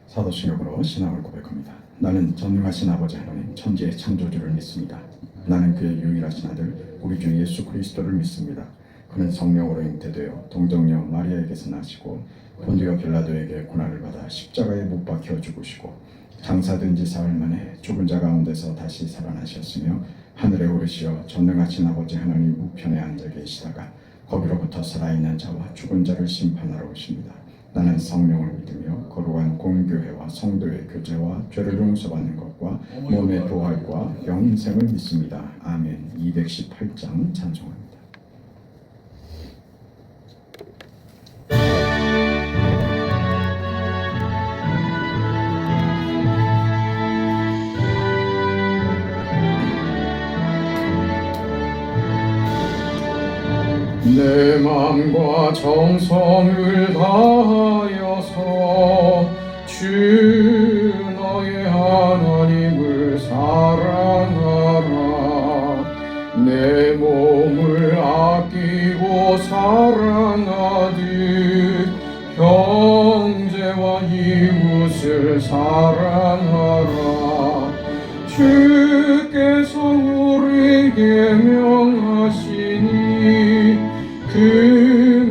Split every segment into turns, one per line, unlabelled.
사도신경으로 신앙을 고백합니다. 나는 전능하신 아버지 하나님 천지의 창조주를 믿습니다. 나는 그의 유일하신 아들 우리 주 예수 그리스도를 믿습니다. 그는 성령으로 잉태되어 동정녀 마리아에게서 나시고 본디오 빌라도에게 고난을 받아 십자가에 못 박혀 죽으시고 장사된 지 사흘 만에 죽은 자 가운데서 다시 살아나셨으며 하늘에 오르시어 전능하신 아버지 하나님 우편에 앉아 계시다가 거기로부터 살아있는 자와 죽은 자를 심판하러 오십니다. 나는 성령을 믿으며 거룩한 공교회와 성도의 교제와 죄를 용서받는 것과 몸의 부활과 영생을 믿습니다. 아멘. 218장 찬송합니다. 내 맘과 정성을 다하여서 주 너의 하나님을 사랑하라. 내 몸을 아끼고 사랑하듯 형제와 이웃을 사랑하라. 주께서 우리에게 명하시니 그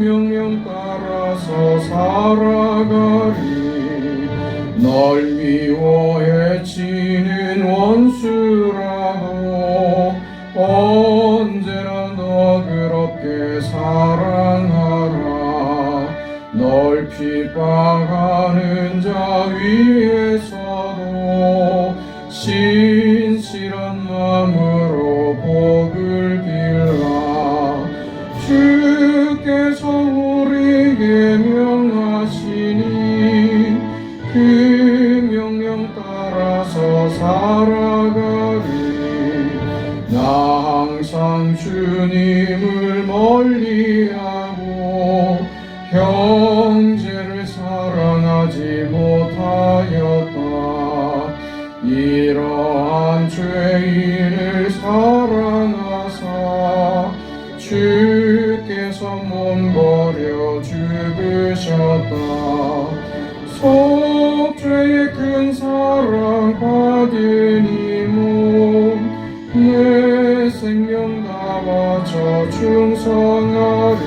명령 따라서 살아가리. 널 미워해 치는 원수라도 언제나 너그럽게 사랑하라. 널 핍박하는 자 위에서도 신실한 마음으로 복을 빌라. 주께서 우리에게 명하시니 그 명령 따라서 살아가리. 나 항상 주님을 멀리하고 형제를 사랑하지 못하였다. 이러한 죄인을 사랑하사 주께서 몸버려 죽으셨다. 속죄의 큰 사랑 받은 이 몸 내 생명 다 바쳐 충성하리.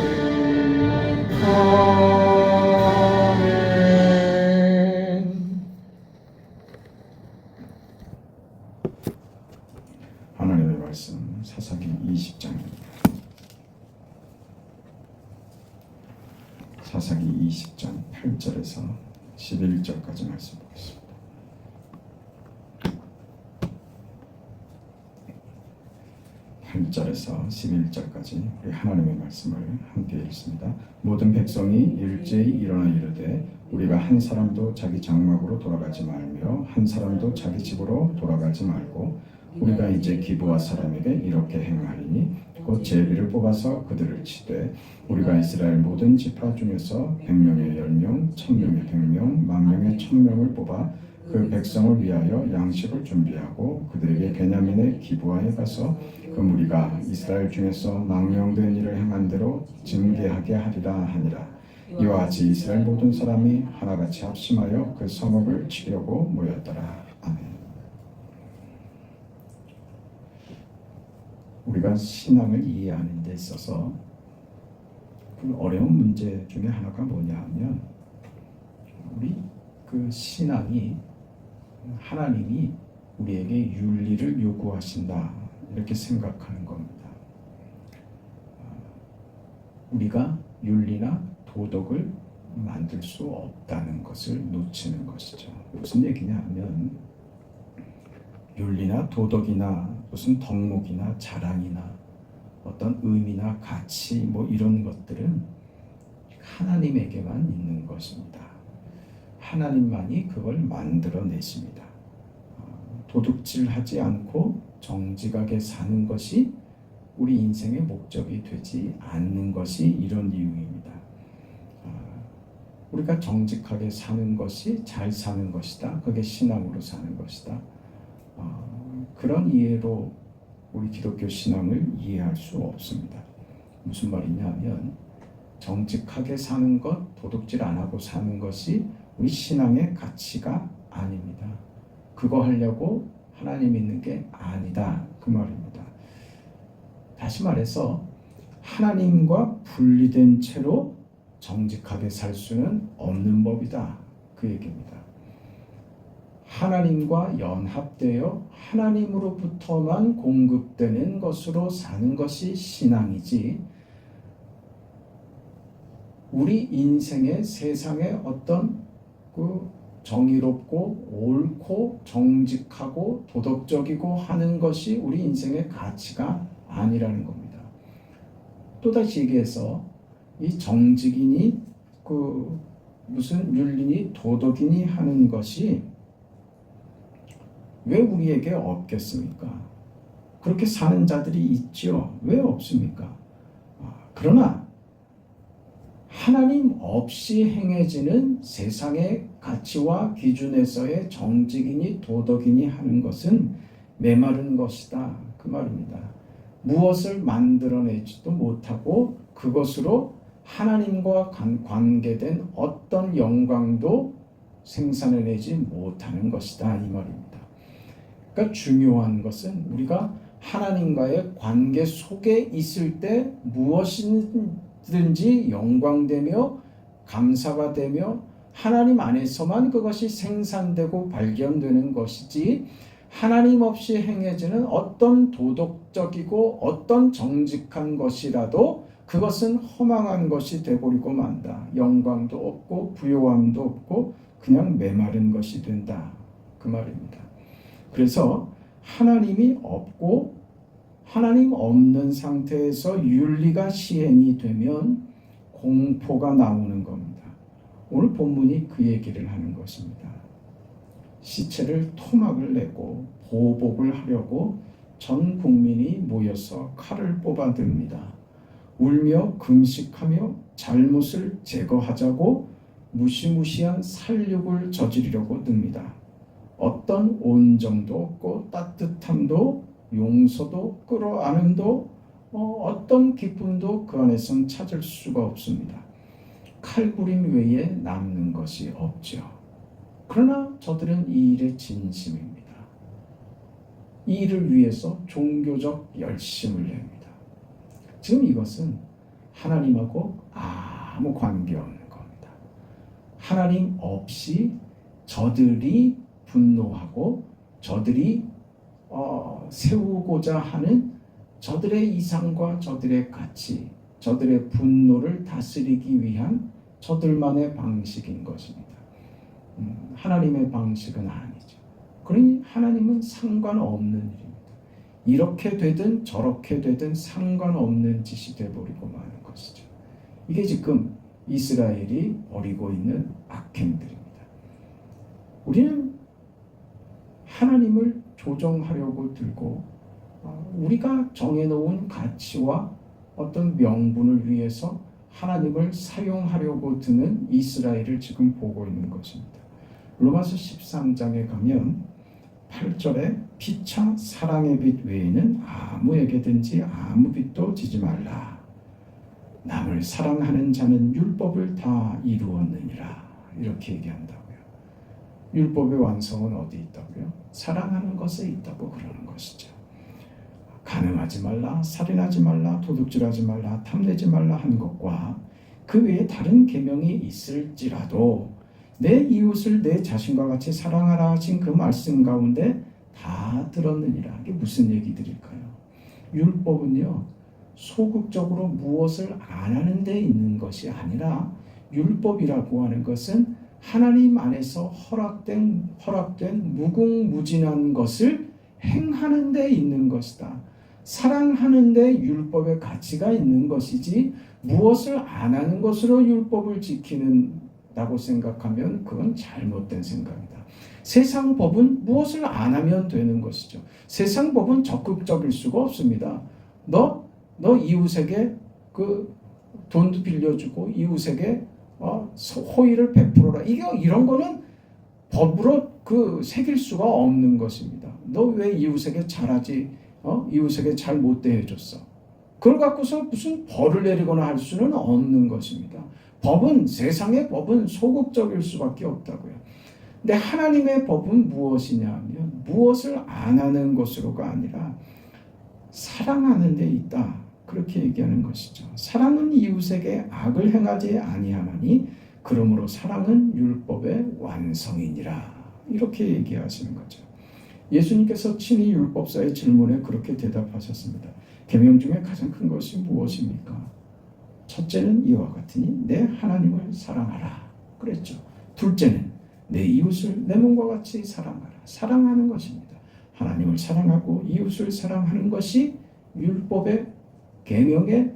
아멘. 하나님의 말씀 사사기 20장입니다. 사사기 20장 8절에서 11절까지 말씀 보겠습니다. 8절에서 11절까지 우리 하나님의 말씀을 함께 읽습니다. 모든 백성이 일제히 일어나 이르되 우리가 한 사람도 자기 장막으로 돌아가지 말며 한 사람도 자기 집으로 돌아가지 말고 우리가 이제 기브아 사람에게 이렇게 행하리니 곧 제비를 뽑아서 그들을 치되 우리가 이스라엘 모든 지파 중에서 100명의 10명, 1000명의 100명, 10,000명의 1000명을 뽑아 그 백성을 위하여 양식을 준비하고 그들에게 베냐민의 기브아에 가서 그 무리가 이스라엘 중에서 망령된 일을 행한 대로 징계하게 하리라 하니라. 이와 같이 이스라엘 모든 사람이 하나같이 합심하여 그 성읍을 치려고 모였더라. 아멘. 우리가 신앙을 이해하는 데 있어서 그 어려운 문제 중에 하나가 뭐냐 하면 우리 그 신앙이 하나님이 우리에게 윤리를 요구하신다 이렇게 생각하는 겁니다. 우리가 윤리나 도덕을 만들 수 없다는 것을 놓치는 것이죠. 무슨 얘기냐 하면 윤리나 도덕이나 무슨 덕목이나 자랑이나 어떤 의미나 가치 뭐 이런 것들은 하나님에게만 있는 것입니다. 하나님만이 그걸 만들어내십니다. 도둑질하지 않고 정직하게 사는 것이 우리 인생의 목적이 되지 않는 것이 이런 이유입니다. 우리가 정직하게 사는 것이 잘 사는 것이다. 그게 신앙으로 사는 것이다. 그런 이해로 우리 기독교 신앙을 이해할 수 없습니다. 무슨 말이냐 하면 정직하게 사는 것, 도둑질 안 하고 사는 것이 우리 신앙의 가치가 아닙니다. 그거 하려고 하나님 믿는 게 아니다. 그 말입니다. 다시 말해서 하나님과 분리된 채로 정직하게 살 수는 없는 법이다. 그 얘기입니다. 하나님과 연합되어 하나님으로부터만 공급되는 것으로 사는 것이 신앙이지, 우리 인생의 세상의 어떤 그 정의롭고 옳고 정직하고 도덕적이고 하는 것이 우리 인생의 가치가 아니라는 겁니다. 또다시 얘기해서 이 정직이니 그 무슨 윤리니 도덕이니 하는 것이 왜 우리에게 없겠습니까? 그렇게 사는 자들이 있죠. 왜 없습니까? 그러나 하나님 없이 행해지는 세상의 가치와 기준에서의 정직이니 도덕이니 하는 것은 메마른 것이다. 그 말입니다. 무엇을 만들어내지도 못하고 그것으로 하나님과 관계된 어떤 영광도 생산해내지 못하는 것이다. 이 말입니다. 그러니까 중요한 것은 우리가 하나님과의 관계 속에 있을 때 무엇이든지 영광되며 감사가 되며 하나님 안에서만 그것이 생산되고 발견되는 것이지, 하나님 없이 행해지는 어떤 도덕적이고 어떤 정직한 것이라도 그것은 허망한 것이 되버리고 만다. 영광도 없고 부요함도 없고 그냥 메마른 것이 된다. 그 말입니다. 그래서 하나님이 없고 하나님 없는 상태에서 윤리가 시행이 되면 공포가 나오는 겁니다. 오늘 본문이 그 얘기를 하는 것입니다. 시체를 토막을 내고 보복을 하려고 전 국민이 모여서 칼을 뽑아듭니다. 울며 금식하며 잘못을 제거하자고 무시무시한 살육을 저지르려고 듭니다. 어떤 온정도 없고 따뜻함도 용서도 끌어안음도 어떤 기쁨도 그 안에선 찾을 수가 없습니다. 칼부림 외에 남는 것이 없죠. 그러나 저들은 이 일에 진심입니다. 이 일을 위해서 종교적 열심을 냅니다. 지금 이것은 하나님하고 아무 관계없는 겁니다. 하나님 없이 저들이 분노하고 저들이 세우고자 하는 저들의 이상과 저들의 가치, 저들의 분노를 다스리기 위한 저들만의 방식인 것입니다. 하나님의 방식은 아니죠. 그러니 하나님은 상관없는 일입니다. 이렇게 되든 저렇게 되든 상관없는 짓이 되어버리고 마는 것이죠. 이게 지금 이스라엘이 벌이고 있는 악행들입니다. 우리는 하나님을 조정하려고 들고 우리가 정해놓은 가치와 어떤 명분을 위해서 하나님을 사용하려고 드는 이스라엘을 지금 보고 있는 것입니다. 로마서 13장에 가면 8절에 피차 사랑의 빛 외에는 아무에게든지 아무 빛도 지지 말라. 남을 사랑하는 자는 율법을 다 이루었느니라. 이렇게 얘기한다고요. 율법의 완성은 어디 있다고요? 사랑하는 것에 있다고 그러는 것이죠. 간음하지 말라, 살인하지 말라, 도둑질하지 말라, 탐내지 말라 한 것과 그 외에 다른 계명이 있을지라도 내 이웃을 내 자신과 같이 사랑하라 하신 그 말씀 가운데 다 들었느니라. 이게 무슨 얘기들일까요? 율법은요, 소극적으로 무엇을 안 하는 데 있는 것이 아니라 율법이라고 하는 것은 하나님 안에서 허락된 무궁무진한 것을 행하는 데 있는 것이다. 사랑하는 데 율법의 가치가 있는 것이지 무엇을 안 하는 것으로 율법을 지키는다고 생각하면 그건 잘못된 생각이다. 세상 법은 무엇을 안 하면 되는 것이죠. 세상 법은 적극적일 수가 없습니다. 너 이웃에게 그 돈도 빌려주고 이웃에게 호의를 베풀어라. 이런 거는 법으로 그 새길 수가 없는 것입니다. 너 왜 이웃에게 잘하지? 이웃에게 잘 못 대해줬어. 그걸 갖고서 무슨 벌을 내리거나 할 수는 없는 것입니다. 법은 세상의 법은 소극적일 수밖에 없다고요. 근데 하나님의 법은 무엇이냐 하면 무엇을 안 하는 것으로가 아니라 사랑하는 데 있다. 그렇게 얘기하는 것이죠. 사랑은 이웃에게 악을 행하지 아니하나니 그러므로 사랑은 율법의 완성이니라. 이렇게 얘기하시는 거죠. 예수님께서 친히 율법사의 질문에 그렇게 대답하셨습니다. 계명 중에 가장 큰 것이 무엇입니까? 첫째는 이와 같으니 내 하나님을 사랑하라 그랬죠. 둘째는 내 이웃을 내 몸과 같이 사랑하라. 사랑하는 것입니다. 하나님을 사랑하고 이웃을 사랑하는 것이 율법의 계명의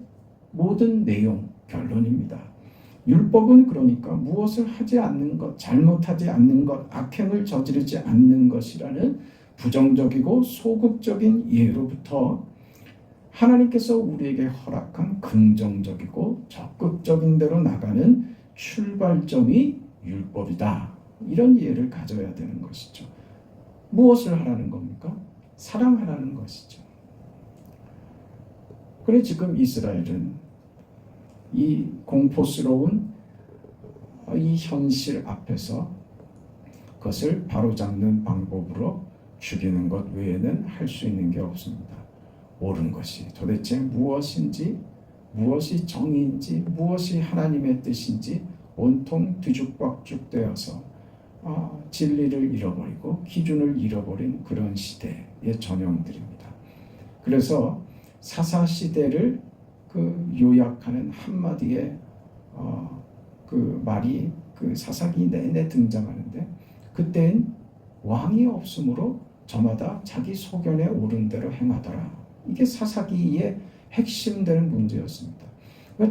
모든 내용 결론입니다. 율법은 그러니까 무엇을 하지 않는 것, 잘못하지 않는 것, 악행을 저지르지 않는 것이라는 부정적이고 소극적인 이해로부터 하나님께서 우리에게 허락한 긍정적이고 적극적인 대로 나가는 출발점이 율법이다. 이런 이해를 가져야 되는 것이죠. 무엇을 하라는 겁니까? 사랑하라는 것이죠. 그래 지금 이스라엘은 이 공포스러운 이 현실 앞에서 그것을 바로잡는 방법으로 죽이는 것 외에는 할 수 있는 게 없습니다. 옳은 것이 도대체 무엇인지, 무엇이 정의인지, 무엇이 하나님의 뜻인지 온통 뒤죽박죽 되어서 진리를 잃어버리고 기준을 잃어버린 그런 시대의 전형들입니다. 그래서 사사시대를 그 요약하는 한마디의 그 말이 그 사사기 내내 등장하는데 그때는 왕이 없으므로 저마다 자기 소견에 옳은 대로 행하더라. 이게 사사기의 핵심되는 문제였습니다.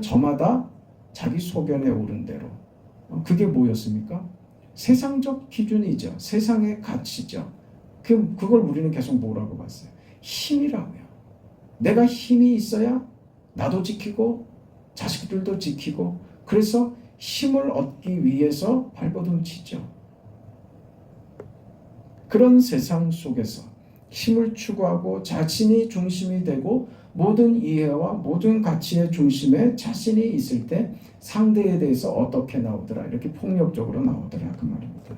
저마다 자기 소견에 옳은 대로. 그게 뭐였습니까? 세상적 기준이죠. 세상의 가치죠. 그걸 우리는 계속 뭐라고 봤어요? 힘이라고요. 내가 힘이 있어야 나도 지키고 자식들도 지키고 그래서 힘을 얻기 위해서 발버둥 치죠. 그런 세상 속에서 힘을 추구하고 자신이 중심이 되고 모든 이해와 모든 가치의 중심에 자신이 있을 때 상대에 대해서 어떻게 나오더라 이렇게 폭력적으로 나오더라 그 말입니다.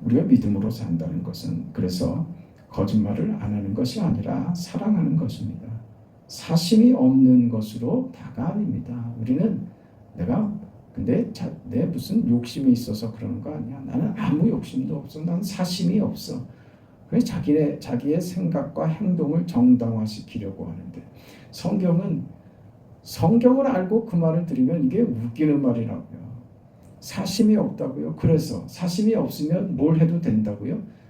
우리가 믿음으로 산다는 것은 그래서 거짓말을 안 하는 것이 아니라 사랑하는 것입니다. 사심이 없는 것으로 다가 아닙니다. 우리는 근데 내 무슨 욕심이 있어서 그러는 거 아니야. 나는 아무 욕심도 없어. 난 사심이 없어. 그래서 자기의 생각과 행동을 정당화시키려고 하는데 성경을 알고 그 말을 들으면 이게 웃기는 말이라고요. 사심이 없다고요. 그래서 사심이 없으면 뭘 해도 된다고요.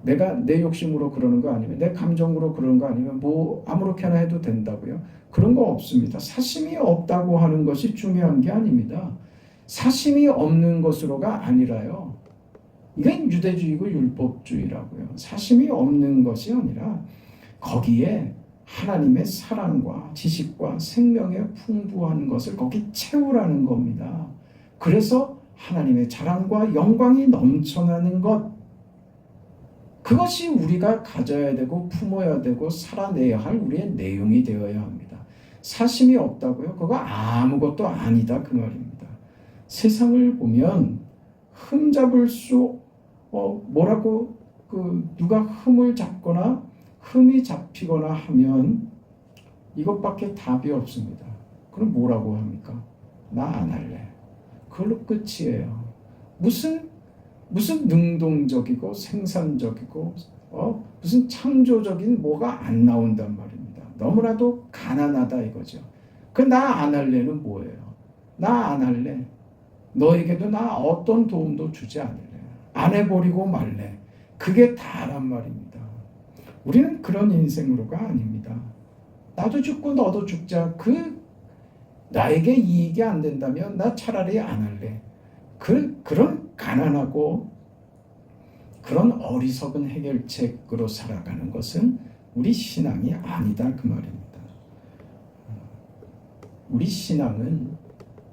내가 내 욕심으로 그러는 거 아니면 내 감정으로 그러는 거 아니면 뭐 아무렇게나 해도 된다고요. 그런 거 없습니다. 사심이 없다고 하는 것이 중요한 게 아닙니다. 사심이 없는 것으로가 아니라요. 이건 유대주의고 율법주의라고요. 사심이 없는 것이 아니라 거기에 하나님의 사랑과 지식과 생명의 풍부한 것을 거기 채우라는 겁니다. 그래서 하나님의 자랑과 영광이 넘쳐나는 것, 그것이 우리가 가져야 되고 품어야 되고 살아내야 할 우리의 내용이 되어야 합니다. 사심이 없다고요? 그거 아무것도 아니다 그 말입니다. 세상을 보면 흠잡을 수 누가 흠을 잡거나 흠이 잡히거나 하면 이것밖에 답이 없습니다. 그럼 뭐라고 합니까? 나 안 할래. 그걸로 끝이에요. 무슨 능동적이고 생산적이고 무슨 창조적인 뭐가 안 나온단 말입니다. 너무나도 가난하다 이거죠. 그 나 안 할래는 뭐예요? 나 안 할래. 너에게도 나 어떤 도움도 주지 않을래. 안 해버리고 말래. 그게 다란 말입니다. 우리는 그런 인생으로가 아닙니다. 나도 죽고 너도 죽자. 나에게 이익이 안 된다면 나 차라리 안 할래. 그런 가난하고 그런 어리석은 해결책으로 살아가는 것은 우리 신앙이 아니다 그 말입니다. 우리 신앙은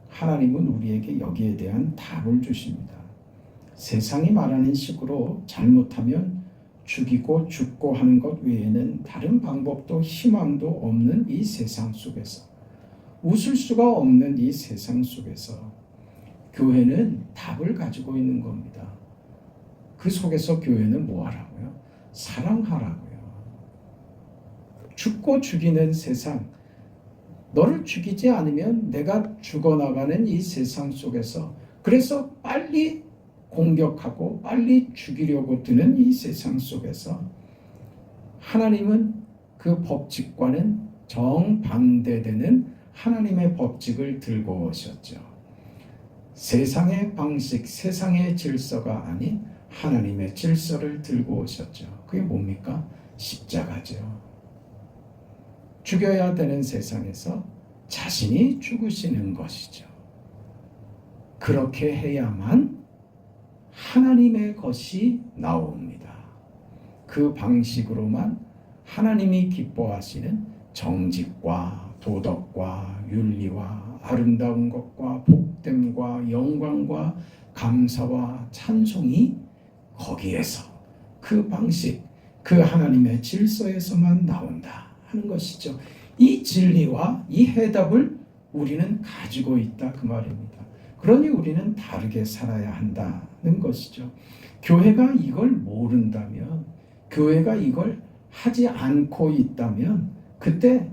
하나님은 우리에게 여기에 대한 답을 주십니다. 세상이 말하는 식으로 잘못하면 죽이고 죽고 하는 것 외에는 다른 방법도 희망도 없는 이 세상 속에서, 웃을 수가 없는 이 세상 속에서 교회는 답을 가지고 있는 겁니다. 그 속에서 교회는 뭐 하라고요? 사랑하라고요. 죽고 죽이는 세상, 너를 죽이지 않으면 내가 죽어나가는 이 세상 속에서, 그래서 빨리 공격하고 빨리 죽이려고 드는 이 세상 속에서 하나님은 그 법칙과는 정반대되는 하나님의 법칙을 들고 오셨죠. 세상의 방식, 세상의 질서가 아닌 하나님의 질서를 들고 오셨죠. 그게 뭡니까? 십자가죠. 죽여야 되는 세상에서 자신이 죽으시는 것이죠. 그렇게 해야만 하나님의 것이 나옵니다. 그 방식으로만 하나님이 기뻐하시는 정직과 도덕과 윤리와 아름다운 것과 복됨과 영광과 감사와 찬송이 거기에서, 그 방식, 그 하나님의 질서에서만 나온다 하는 것이죠. 이 진리와 이 해답을 우리는 가지고 있다 그 말입니다. 그러니 우리는 다르게 살아야 한다는 것이죠. 교회가 이걸 모른다면, 교회가 이걸 하지 않고 있다면, 그때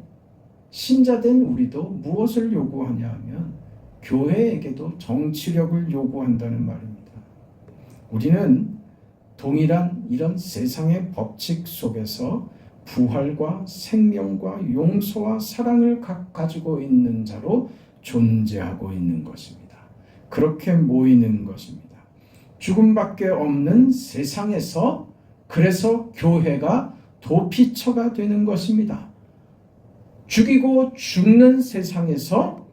신자된 우리도 무엇을 요구하냐 하면 교회에게도 정치력을 요구한다는 말입니다. 우리는 동일한 이런 세상의 법칙 속에서 부활과 생명과 용서와 사랑을 가지고 있는 자로 존재하고 있는 것입니다. 그렇게 모이는 것입니다. 죽음밖에 없는 세상에서, 그래서 교회가 도피처가 되는 것입니다. 죽이고 죽는 세상에서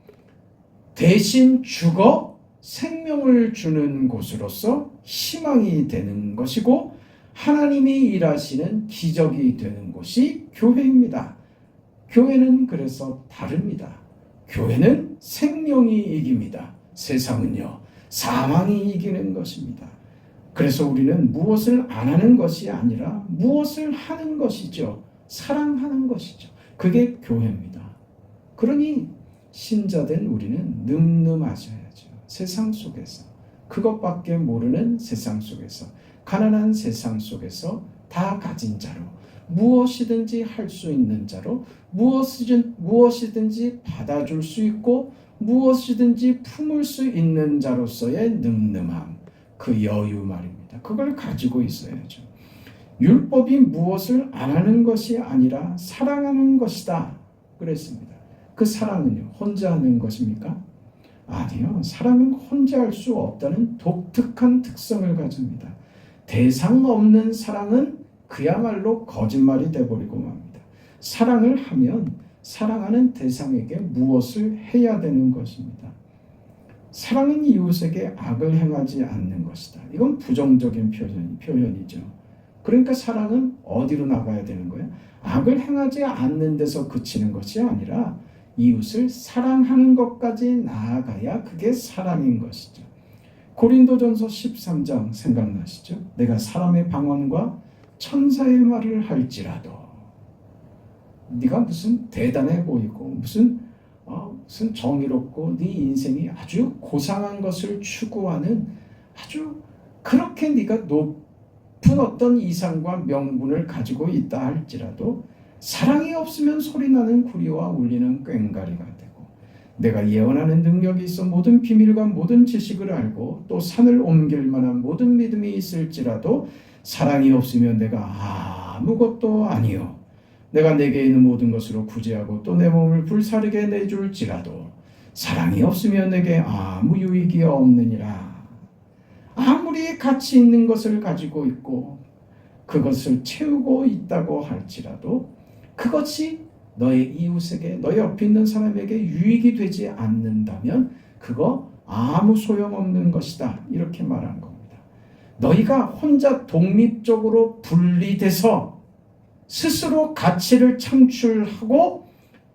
대신 죽어 생명을 주는 곳으로서 희망이 되는 것이고, 하나님이 일하시는 기적이 되는 곳이 교회입니다. 교회는 그래서 다릅니다. 교회는 생명이 이깁니다. 세상은요, 사망이 이기는 것입니다. 그래서 우리는 무엇을 안 하는 것이 아니라 무엇을 하는 것이죠. 사랑하는 것이죠. 그게 교회입니다. 그러니 신자된 우리는 늠름하셔야죠. 세상 속에서, 그것밖에 모르는 세상 속에서, 가난한 세상 속에서 다 가진 자로, 무엇이든지 할 수 있는 자로, 무엇이든지 받아줄 수 있고 무엇이든지 품을 수 있는 자로서의 늠름함, 그 여유 말입니다. 그걸 가지고 있어야죠. 율법이 무엇을 안 하는 것이 아니라 사랑하는 것이다 그랬습니다. 그 사랑은요, 혼자 하는 것입니까? 아니요. 사랑은 혼자 할 수 없다는 독특한 특성을 가집니다. 대상 없는 사랑은 그야말로 거짓말이 돼버리고 맙니다. 사랑을 하면 사랑하는 대상에게 무엇을 해야 되는 것입니다. 사랑은 이웃에게 악을 행하지 않는 것이다. 이건 부정적인 표현이죠. 그러니까 사랑은 어디로 나가야 되는 거예요? 악을 행하지 않는 데서 그치는 것이 아니라 이웃을 사랑하는 것까지 나아가야 그게 사랑인 것이죠. 고린도전서 13장 생각나시죠? 내가 사람의 방언과 천사의 말을 할지라도, 네가 무슨 대단해 보이고 무슨 정의롭고 네 인생이 아주 고상한 것을 추구하는 아주 그렇게 네가 높은 어떤 이상과 명분을 가지고 있다 할지라도 사랑이 없으면 소리나는 구리와 울리는 꽹과리가 되고, 내가 예언하는 능력이 있어 모든 비밀과 모든 지식을 알고 또 산을 옮길 만한 모든 믿음이 있을지라도 사랑이 없으면 내가 아무것도 아니요, 내가 내게 있는 모든 것으로 구제하고 또 내 몸을 불사르게 내줄지라도 사랑이 없으면 내게 아무 유익이 없느니라. 아무리 가치 있는 것을 가지고 있고 그것을 채우고 있다고 할지라도 그것이 너의 이웃에게, 너 옆에 있는 사람에게 유익이 되지 않는다면 그거 아무 소용없는 것이다, 이렇게 말한 겁니다. 너희가 혼자 독립적으로 분리돼서 스스로 가치를 창출하고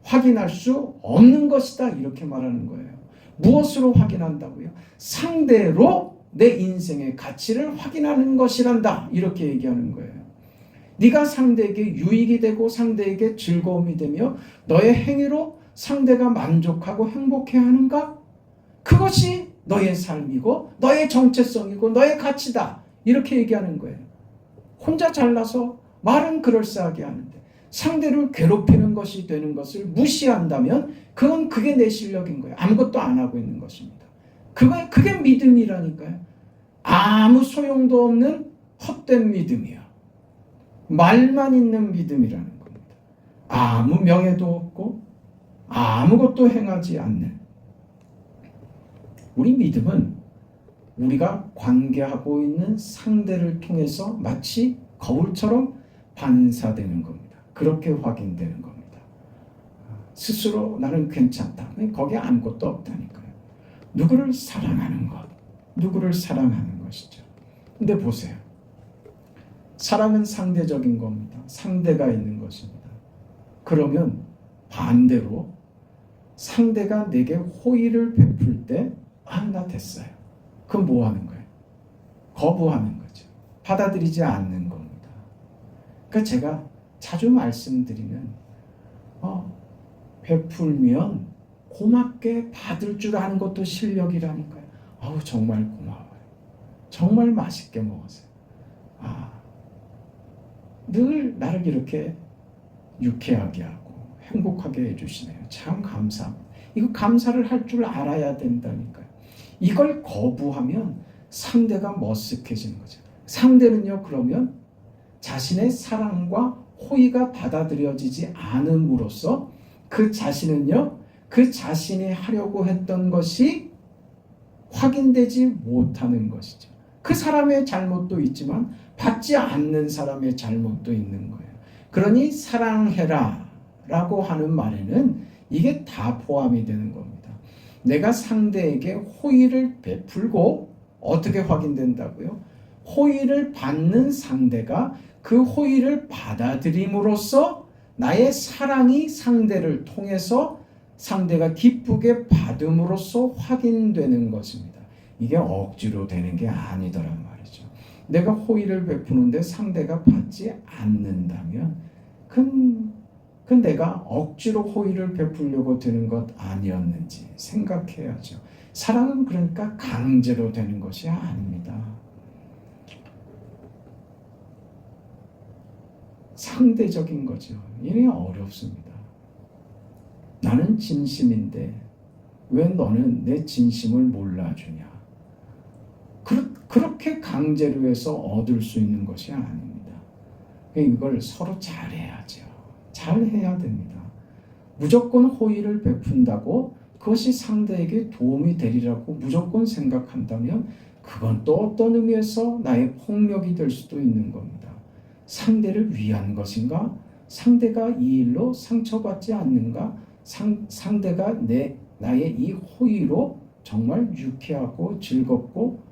확인할 수 없는 것이다, 이렇게 말하는 거예요. 무엇으로 확인한다고요? 상대로 내 인생의 가치를 확인하는 것이란다, 이렇게 얘기하는 거예요. 네가 상대에게 유익이 되고 상대에게 즐거움이 되며 너의 행위로 상대가 만족하고 행복해하는가? 그것이 너의 삶이고 너의 정체성이고 너의 가치다. 이렇게 얘기하는 거예요. 혼자 잘나서 말은 그럴싸하게 하는데 상대를 괴롭히는 것이 되는 것을 무시한다면 그게 내 실력인 거예요. 아무것도 안 하고 있는 것입니다. 그게 믿음이라니까요. 아무 소용도 없는 헛된 믿음이야. 말만 있는 믿음이라는 겁니다. 아무 명예도 없고 아무것도 행하지 않는 우리 믿음은 우리가 관계하고 있는 상대를 통해서 마치 거울처럼 반사되는 겁니다. 그렇게 확인되는 겁니다. 스스로 나는 괜찮다. 거기에 아무것도 없다니까요. 누구를 사랑하는 것, 누구를 사랑하는 것이죠. 근데 보세요. 사랑은 상대적인 겁니다. 상대가 있는 것입니다. 그러면 반대로 상대가 내게 호의를 베풀 때 나 됐어요. 그럼 뭐 하는 거예요? 거부하는 거죠. 받아들이지 않는 겁니다. 그러니까 제가 자주 말씀드리는 베풀면 고맙게 받을 줄 아는 것도 실력이라니까요. 정말 고마워요. 정말 맛있게 먹었어요. 늘 나를 이렇게 유쾌하게 하고 행복하게 해주시네요. 참 감사합니다. 이거 감사를 할 줄 알아야 된다니까요. 이걸 거부하면 상대가 머쓱해지는 거죠. 상대는요, 그러면 자신의 사랑과 호의가 받아들여지지 않음으로써 그 자신은요, 그 자신이 하려고 했던 것이 확인되지 못하는 것이죠. 그 사람의 잘못도 있지만 받지 않는 사람의 잘못도 있는 거예요. 그러니 사랑해라 라고 하는 말에는 이게 다 포함이 되는 겁니다. 내가 상대에게 호의를 베풀고 어떻게 확인된다고요? 호의를 받는 상대가 그 호의를 받아들임으로써 나의 사랑이 상대를 통해서 상대가 기쁘게 받음으로써 확인되는 것입니다. 이게 억지로 되는 게 아니더란 말이죠. 내가 호의를 베푸는데 상대가 받지 않는다면 그건 내가 억지로 호의를 베풀려고 되는 것 아니었는지 생각해야죠. 사랑은 그러니까 강제로 되는 것이 아닙니다. 상대적인 거죠. 이게 어렵습니다. 나는 진심인데 왜 너는 내 진심을 몰라주냐. 그렇게 강제로 해서 얻을 수 있는 것이 아닙니다. 이걸 서로 잘해야죠. 잘해야 됩니다. 무조건 호의를 베푼다고 그것이 상대에게 도움이 되리라고 무조건 생각한다면 그건 또 어떤 의미에서 나의 폭력이 될 수도 있는 겁니다. 상대를 위한 것인가? 상대가 이 일로 상처받지 않는가? 상대가 나의 이 호의로 정말 유쾌하고 즐겁고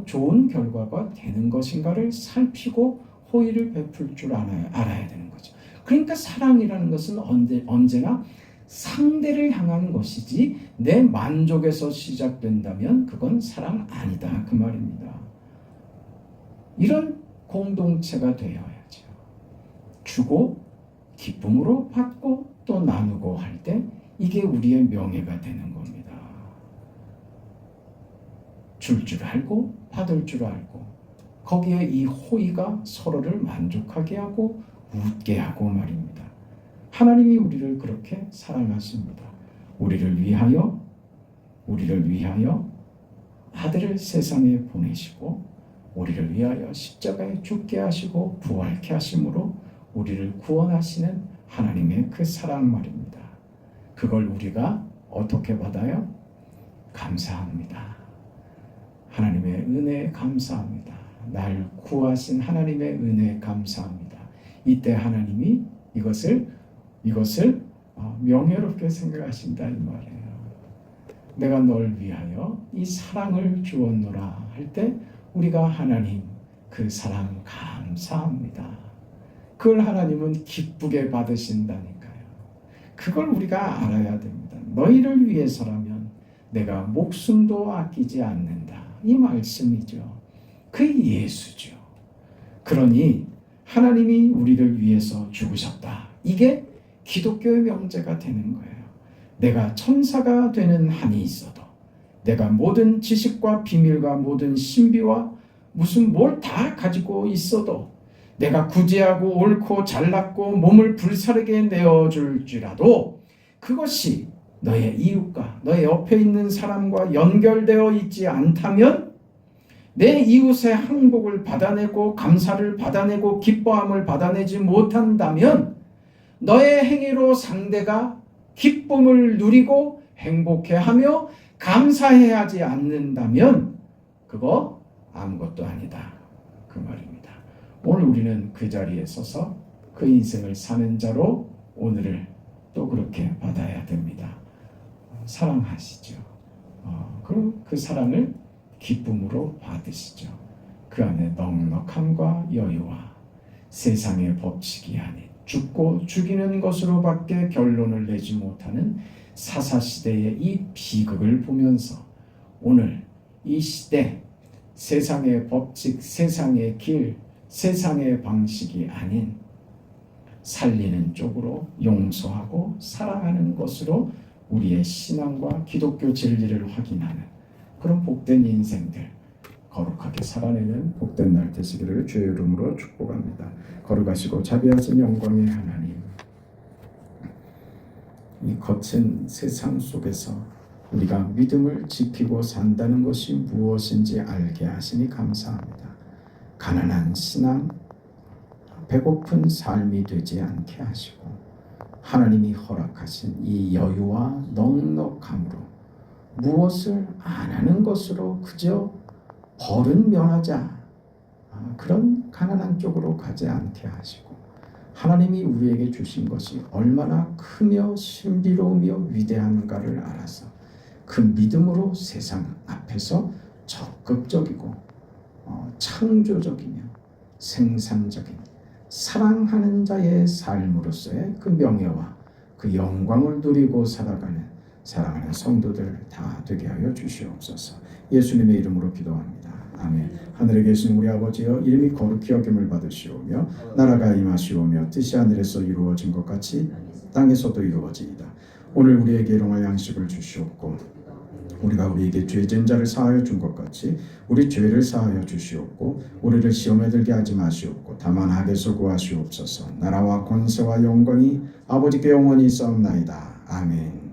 좋은 결과가 되는 것인가를 살피고 호의를 베풀 줄 알아야 되는 거죠. 그러니까 사랑이라는 것은 언제나 상대를 향한 것이지 내 만족에서 시작된다면 그건 사랑 아니다 그 말입니다. 이런 공동체가 되어야죠. 주고 기쁨으로 받고 또 나누고 할 때 이게 우리의 명예가 되는 겁니다. 줄 줄 알고 받을 줄 알고 거기에 이 호의가 서로를 만족하게 하고 웃게 하고 말입니다. 하나님이 우리를 그렇게 사랑하십니다. 우리를 위하여 아들을 세상에 보내시고 우리를 위하여 십자가에 죽게 하시고 부활케 하심으로 우리를 구원하시는 하나님의 그 사랑 말입니다. 그걸 우리가 어떻게 받아요? 감사합니다. 하나님의 은혜에 감사합니다. 날 구하신 하나님의 은혜에 감사합니다. 이때 하나님이 이것을 명예롭게 생각하신다 이 말이에요. 내가 널 위하여 이 사랑을 주었노라 할 때 우리가 하나님 그 사랑 감사합니다. 그걸 하나님은 기쁘게 받으신다니까요. 그걸 우리가 알아야 됩니다. 너희를 위해서라면 내가 목숨도 아끼지 않는다. 이 말씀이죠. 그 예수죠. 그러니 하나님이 우리를 위해서 죽으셨다. 이게 기독교의 명제가 되는 거예요. 내가 천사가 되는 한이 있어도, 내가 모든 지식과 비밀과 모든 신비와 무슨 뭘 다 가지고 있어도, 내가 구제하고 옳고 잘났고 몸을 불사르게 내어줄지라도 그것이 너의 이웃과 너의 옆에 있는 사람과 연결되어 있지 않다면, 내 이웃의 항복을 받아내고 감사를 받아내고 기뻐함을 받아내지 못한다면, 너의 행위로 상대가 기쁨을 누리고 행복해하며 감사해하지 않는다면 그거 아무것도 아니다, 그 말입니다. 오늘 우리는 그 자리에 서서 그 인생을 사는 자로 오늘을 또 그렇게 받아야 됩니다. 사랑하시죠. 그리고 그 사랑을 기쁨으로 받으시죠. 그 안에 넉넉함과 여유와 세상의 법칙이 아닌 죽고 죽이는 것으로밖에 결론을 내지 못하는 사사시대의 이 비극을 보면서 오늘 이 시대, 세상의 법칙, 세상의 길, 세상의 방식이 아닌 살리는 쪽으로 용서하고 사랑하는 것으로 우리의 신앙과 기독교 진리를 확인하는 그런 복된 인생들, 거룩하게 살아내는 복된 날 되시기를 주의 이름으로 축복합니다. 거룩하시고 자비하신 영광의 하나님, 이 거친 세상 속에서 우리가 믿음을 지키고 산다는 것이 무엇인지 알게 하시니 감사합니다. 가난한 신앙, 배고픈 삶이 되지 않게 하시고 하나님이 허락하신 이 여유와 넉넉함으로 무엇을 안 하는 것으로 그저 벌은 면하자, 그런 가난한 쪽으로 가지 않게 하시고 하나님이 우리에게 주신 것이 얼마나 크며 신비로우며 위대한가를 알아서 그 믿음으로 세상 앞에서 적극적이고 창조적이며 생산적인 사랑하는 자의 삶으로서의 그 명예와 그 영광을 누리고 살아가는 사랑하는 성도들 다 되게 하여 주시옵소서. 예수님의 이름으로 기도합니다. 아멘. 하늘에 계신 우리 아버지여, 이름이 거룩히 여김을 받으시오며 나라가 임하시오며 뜻이 하늘에서 이루어진 것 같이 땅에서도 이루어지이다. 오늘 우리에게 일용할 양식을 주시옵고 우리가 우리에게 죄진 자를 사하여 준 것 같이 우리 죄를 사하여 주시옵고 우리를 시험에 들게 하지 마시옵고 다만 악에서 구하시옵소서. 나라와 권세와 영광이 아버지께 영원히 있사옵나이다. 아멘.